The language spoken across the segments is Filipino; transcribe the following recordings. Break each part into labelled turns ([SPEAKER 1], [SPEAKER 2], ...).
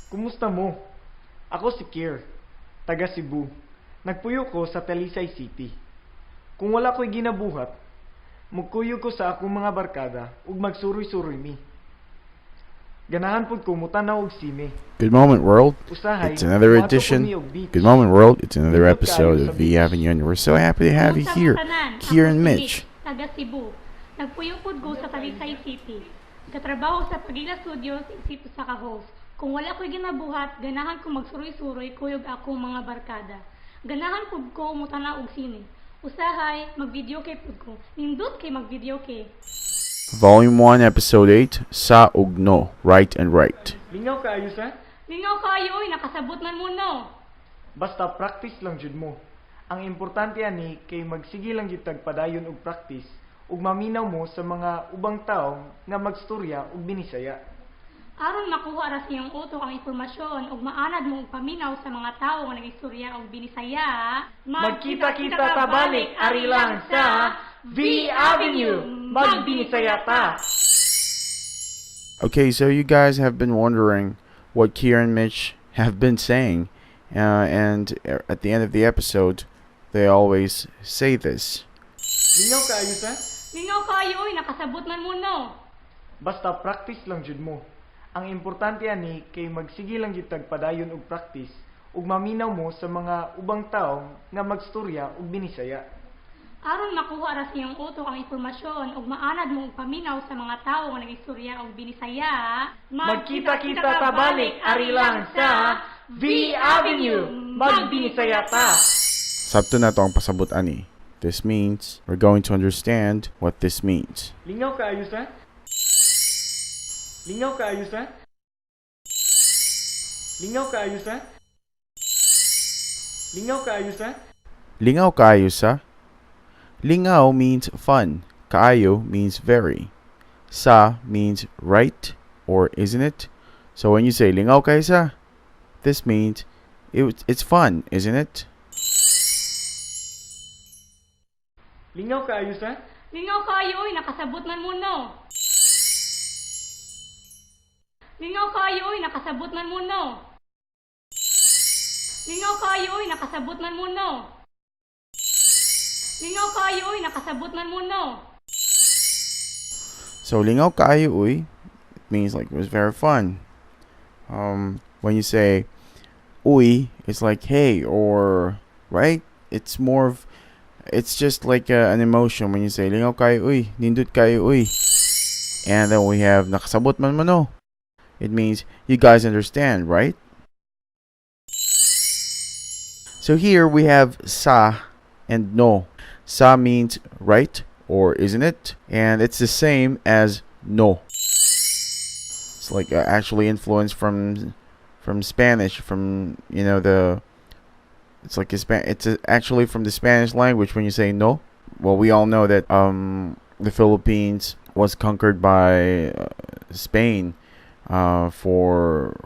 [SPEAKER 1] Kumusta mo? Ako si Kier, taga Cebu. Nagpuyo ko sa Talisay City. Kung wala ko'y ginabuhat, magkuyo ko sa akong mga barkada ug magsuroy-suroy mi. Ganahan pud ko mutanaw og sine.
[SPEAKER 2] Good moment, world.
[SPEAKER 1] Usahay,
[SPEAKER 2] It's another
[SPEAKER 1] muadto
[SPEAKER 2] edition.
[SPEAKER 1] kami og beach.
[SPEAKER 2] Good moment, world. It's another
[SPEAKER 1] Nindot
[SPEAKER 2] episode
[SPEAKER 1] kayo
[SPEAKER 2] of
[SPEAKER 1] sa
[SPEAKER 2] V
[SPEAKER 1] beach.
[SPEAKER 2] Avenue, and we're so happy to have you here. Here in Mitch.
[SPEAKER 3] Taga Cebu. Nagpuyupod ko sa Talisay City. Katrabaho sa Pagila Studios, isip sa ka-host. Kung wala ko'y ginabuhat, ganahan ko magsuroy-suroy kuyog akong mga barkada. Ganahan pud ko mutanaw og sine. Usahay, mag-video kay pud ko. Nindot kay mag-video kay.
[SPEAKER 2] Volume 1, Episode 8, Sa ug No, Right and Right.
[SPEAKER 1] Lingaw kaayo sa?
[SPEAKER 3] Lingaw kayo, nakasabot man mo no.
[SPEAKER 1] Basta practice lang jud mo. Ang importante ani kay magsige lang jud tag padayon og practice ug maminaw mo sa mga ubang tawo nga magstorya og binisaya.
[SPEAKER 3] Aron makuha ra siyang utok ang impormasyon ug maanad mo og paminaw sa mga tawo nga nagistorya og binisaya.
[SPEAKER 1] Magkita-kita ta balik ari lang sa V Avenue. Magbinisaya ta.
[SPEAKER 2] Okay, so you guys have been wondering what Kier and Mitch have been saying, and at the end of the episode, they always say this.
[SPEAKER 1] Lingaw kaayo sa?
[SPEAKER 3] Lingaw kayo, nakasabot man mo no.
[SPEAKER 1] Basta practice lang jud mo. Ang importante ani kay magsige lang jud tag padayon og practice ug maminaw mo sa mga ubang tawo nga magstorya og binisaya.
[SPEAKER 3] Aron makuha ra siyang utok ang impormasyon ug maanad mo og paminaw sa mga tawo nga nagistorya og binisaya.
[SPEAKER 1] Magkita-kita ta balik ari lang sa V Avenue. Magbinisaya ta.
[SPEAKER 2] Sabto na to ang pasabot ani. This means we're going to understand what this means.
[SPEAKER 1] Lingaw kaayo sa? Lingaw kaayo sa? Lingaw kaayo sa? Lingaw kaayo sa?
[SPEAKER 2] Lingaw kaayo sa? Lingaw means fun. Kaayo means very. Sa means right or isn't it? So when you say lingaw kaayo sa, this means it's fun, isn't it?
[SPEAKER 1] Lingaw kaayo sa?
[SPEAKER 3] Lingaw kayo, nakasabot man mo no. Lingaw kayo, nakasabot man mo no. Lingaw kayo, nakasabot man mo no. Lingaw kayo, nakasabot man mo no.
[SPEAKER 2] So lingaw kaayo uy, it means like it was very fun. When you say uy, it's like hey or right. It's more of it's just like an emotion when you say lingaw kayo uy, nindot kayo uy. And then we have nakasabot man mo no. It means you guys understand, right? So here we have sa and no. Sa means right or isn't it? And it's the same as no. It's like actually influenced from Spanish, from it's like actually from the Spanish language when you say no. Well, we all know that the Philippines was conquered by Spain for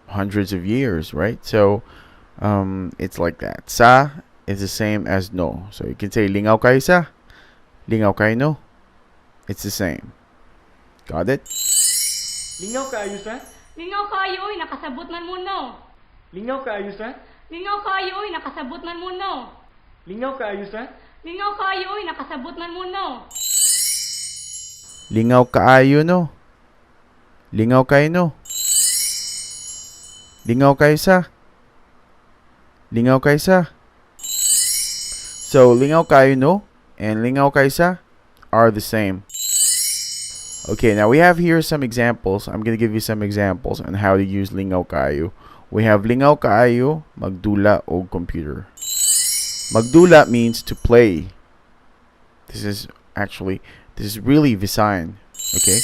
[SPEAKER 2] hundreds of years, right? So it's like that. Sa is the same as no. So you can say lingaw kayo sa, lingaw kayo no. It's the same. Got it?
[SPEAKER 1] Lingaw kaayo sa?
[SPEAKER 3] Lingaw kayo, nakasabot man mo no.
[SPEAKER 1] Lingaw kaayo sa?
[SPEAKER 3] Lingaw kayo, nakasabot man mo no.
[SPEAKER 1] Lingaw kaayo sa?
[SPEAKER 3] Lingaw kayo, nakasabot man mo no.
[SPEAKER 2] Lingaw kaayo no. Lingaw kayo no. Lingaw kayo sa. Lingaw kayo sa. So lingaw kayo no and lingaw kayo sa are the same. Okay, now we have here some examples. I'm going to give you some examples on how to use lingaw kayo. We have lingaw kaayo, magdula o computer. Magdula means to play. This is really Visayan, okay?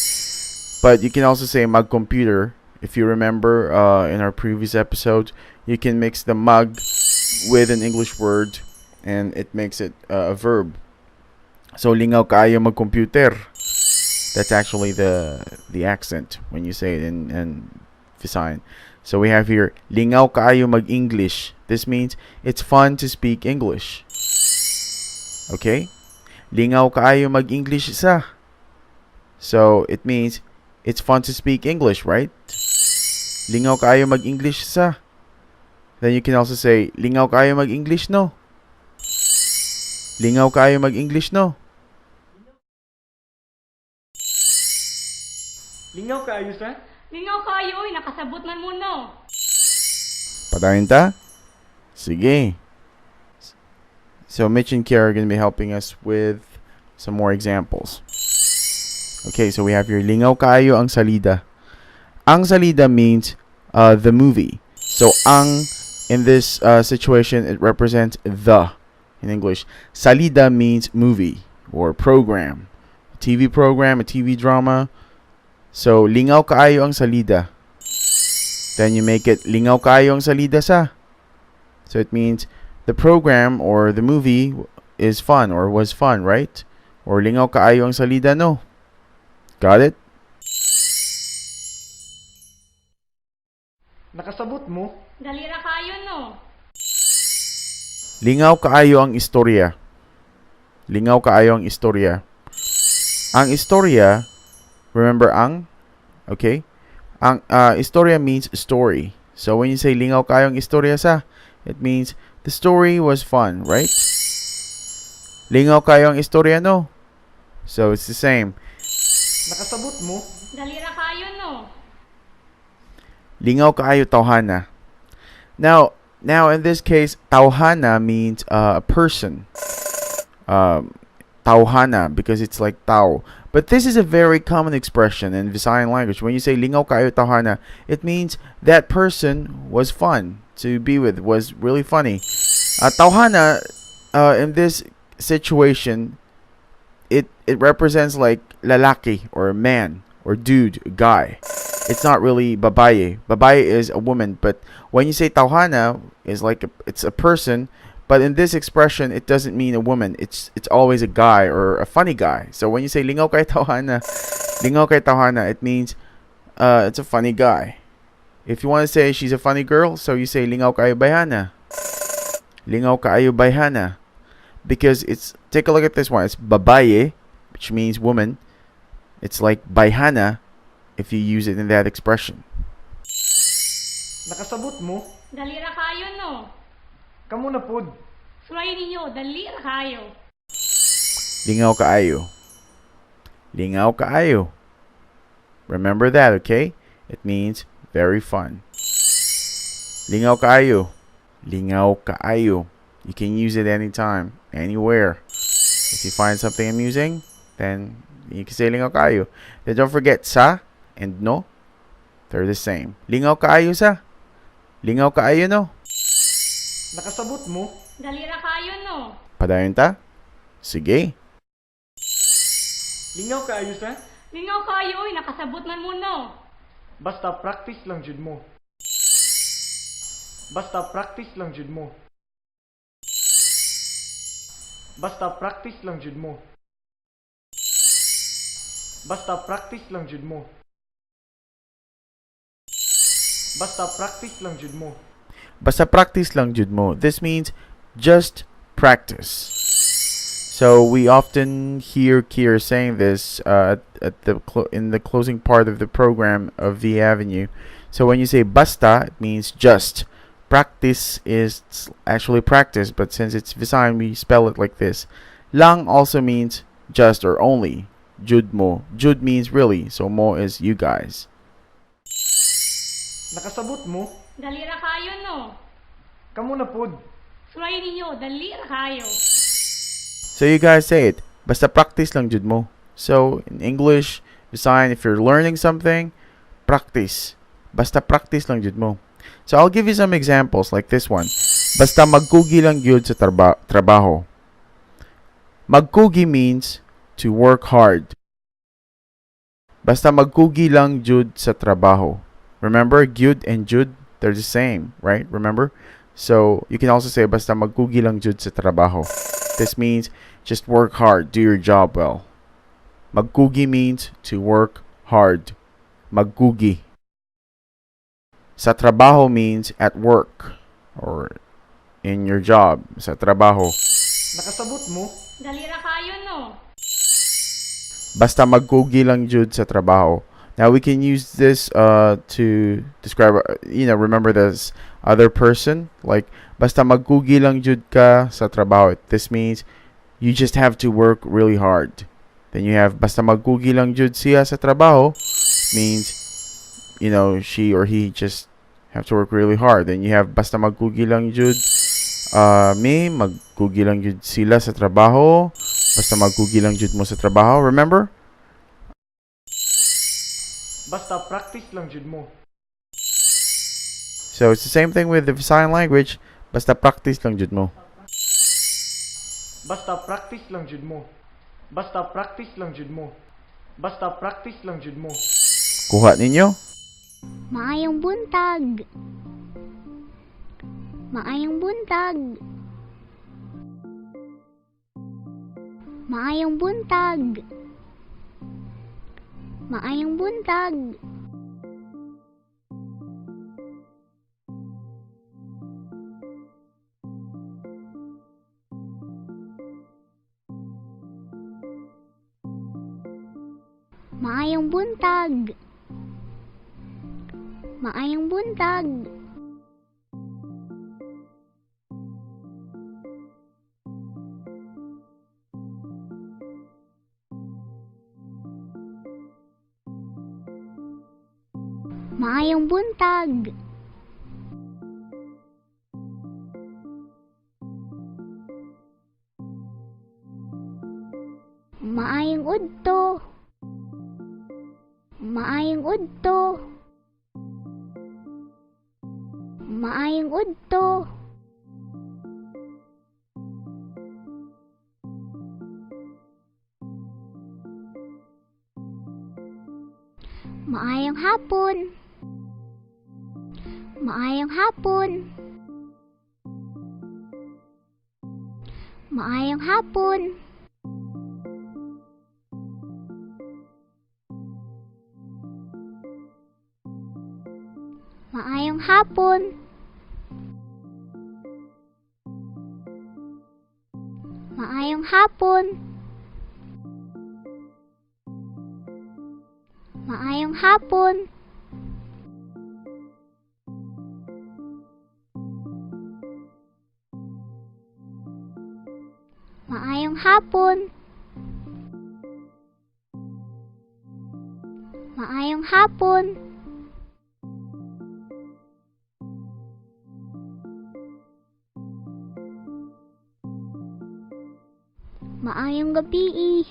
[SPEAKER 2] But you can also say mag-computer. If you remember in our previous episode, you can mix the mag with an English word and it makes it a verb. So lingaw kaayo mag-computer. That's actually the accent when you say it in Visayan. So we have here lingaw kaayo mag-English. This means it's fun to speak English. Okay? Lingaw kaayo mag-English sa. So it means it's fun to speak English, right? Lingaw kaayo mag-English sa. Then you can also say, lingaw kaayo mag-English no. Lingaw kaayo mag-English no.
[SPEAKER 1] Lingaw kaayo sa?
[SPEAKER 3] Lingaw kayo, oy, nakasabot man mo no.
[SPEAKER 2] Padayon ta? Sige. So Mitch and Kiara are going to be helping us with some more examples. Okay, so we have here, lingaw kaayo ang salida. Ang salida means the movie. So ang, in this situation, it represents the in English. Salida means movie or program. A TV program, a TV drama. So, lingaw kaayo ang salida. Then you make it, lingaw kaayo ang salida sa. So it means the program or the movie is fun or was fun, right? Or lingaw kaayo ang salida no. Got it?
[SPEAKER 1] Nakasabot mo?
[SPEAKER 3] Dalira kayo no.
[SPEAKER 2] Lingaw kaayo ang istorya. Lingaw kaayo ang istorya. Ang istorya, remember ang? Okay? Ang istorya means story. So when you say lingaw kaayo ang istorya sa, it means the story was fun, right? Lingaw kaayo ang istorya no. So it's the same.
[SPEAKER 1] Nakasabot mo?
[SPEAKER 3] Dalira kayo no.
[SPEAKER 2] Lingaw kaayo tawhana. Now in this case, tawhana means a person. Tawhana, because it's like tao. But this is a very common expression in Visayan language. When you say lingaw kaayo tawhana, it means that person was fun to be with, was really funny. Tawhana, in this situation, it represents like lalaki or man or dude, guy. It's not really babaye. Babaye is a woman, but when you say tawhana, is like it's a person. But in this expression, it doesn't mean a woman. It's always a guy or a funny guy. So when you say lingaw kay tawhana, it means it's a funny guy. If you want to say she's a funny girl, so you say lingaw kaayo bayhana. Lingaw kaayo bayhana. Because it's, take a look at this one. It's babaye, which means woman. It's like bayhana if you use it in that expression.
[SPEAKER 1] Nakasabot mo?
[SPEAKER 3] Dalira kayo no.
[SPEAKER 1] Kamo na pod.
[SPEAKER 3] Sulayin ninyo, dalira kayo.
[SPEAKER 2] Lingaw kaayo. Lingaw kaayo. Remember that, okay? It means very fun. Lingaw kaayo. Lingaw kaayo. You can use it anytime, anywhere. If you find something amusing, then you can say lingaw kaayo. Then don't forget sa and no. They're the same. Lingaw kaayo sa. Lingaw kaayo no.
[SPEAKER 1] Nakasabot mo?
[SPEAKER 3] Dalira kayo no.
[SPEAKER 2] Padayon ta? Sige.
[SPEAKER 1] Lingaw kaayo sa?
[SPEAKER 3] Lingaw kayo, oy, nakasabot man mo no.
[SPEAKER 1] Basta practice lang jud mo. Basta practice lang jud mo. Basta practice lang jud mo. Basta practice lang jud mo. Basta practice lang jud mo.
[SPEAKER 2] Basta practice lang jud mo. This means just practice. So we often hear Kier saying this in the closing part of the program of V Avenue. So when you say basta, it means just. Practice is actually practice, but since it's Visayan, we spell it like this. Lang also means just or only. Jud mo. Jud means really, so mo is you guys.
[SPEAKER 1] Nakasabot mo?
[SPEAKER 3] Dalira kayo no.
[SPEAKER 1] Kamo na pod.
[SPEAKER 3] Sulayin ninyo, dalira kayo.
[SPEAKER 2] So you guys say it. Basta practice lang jud mo. So in English, Visayan, if you're learning something, practice. Basta practice lang jud mo. So I'll give you some examples like this one. Basta magkugi lang gyud sa trabaho. Magkugi means to work hard. Basta magkugi lang jud sa trabaho. Remember, gyud and jud, they're the same, right? Remember? So you can also say basta magkugi lang jud sa trabaho. This means just work hard, do your job well. Magkugi means to work hard. Magkugi. Sa trabaho means at work or in your job. Sa trabaho.
[SPEAKER 1] Nakasabot mo?
[SPEAKER 3] Dalira kayo no.
[SPEAKER 2] Basta magkugi lang jud sa trabaho. Now we can use this to describe, remember this other person. Like, basta magkugi lang jud ka sa trabaho. This means you just have to work really hard. Then you have basta magkugi lang jud siya sa trabaho means, she or he just have to work really hard. Then you have basta magkugi lang jud magkugi lang jud sila sa trabaho. Basta magkugi lang jud mo sa trabaho. Remember?
[SPEAKER 1] Basta practice lang jud mo.
[SPEAKER 2] So it's the same thing with the Visayan language. Basta practice lang jud mo.
[SPEAKER 1] Basta practice lang jud mo. Basta practice lang jud mo. Basta practice lang jud mo.
[SPEAKER 2] Kuha ninyo?
[SPEAKER 4] Maayong buntag. Maayong buntag. Maayong buntag. Maayong buntag. Maayong buntag. Maayong buntag. Maayong buntag. Maayong udto. Maayong udto. Maayong udto. Maayong hapon. Maayong hapon. Maayong hapon. Maayong hapon. Maayong hapon. Maayong hapon. Maayong hapon. Maayong hapon. Maayong gabi.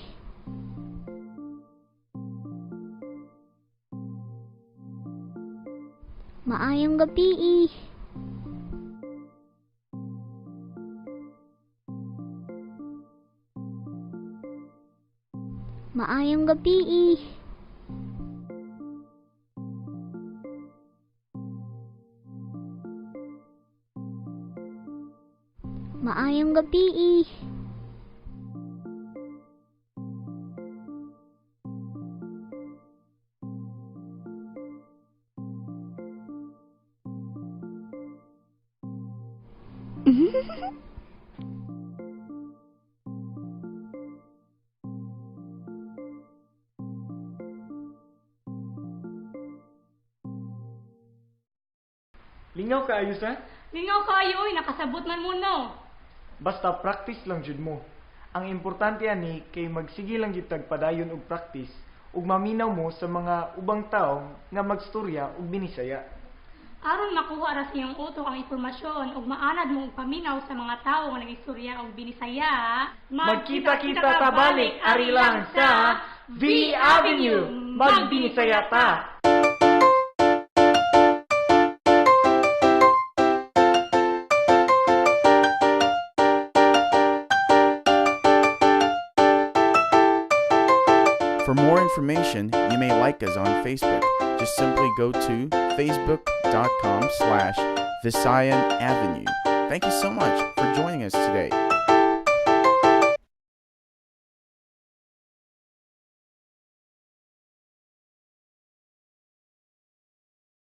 [SPEAKER 4] Maayong gabi. Maayong gabi. Maayong gabi.
[SPEAKER 1] Lingaw ka ayos ha?
[SPEAKER 3] Lingaw kayo, nakasabot man mo no.
[SPEAKER 1] Basta practice lang jud mo. Ang importante ani kay magsige lang jud tagpadayon og practice ug maminaw mo sa mga ubang tawo nga magstorya og binisaya.
[SPEAKER 3] Aron makuha ra sa iyong utok ang impormasyon ug maanad mo og paminaw sa mga tawo nga nagistorya og binisaya,
[SPEAKER 1] Magkita-kita ta balik ari lang sa V Avenue. Magbinisaya ta.
[SPEAKER 2] For more information, you may like us on Facebook. Just simply go to facebook.com/Visayan Avenue. Thank you so much for joining us today.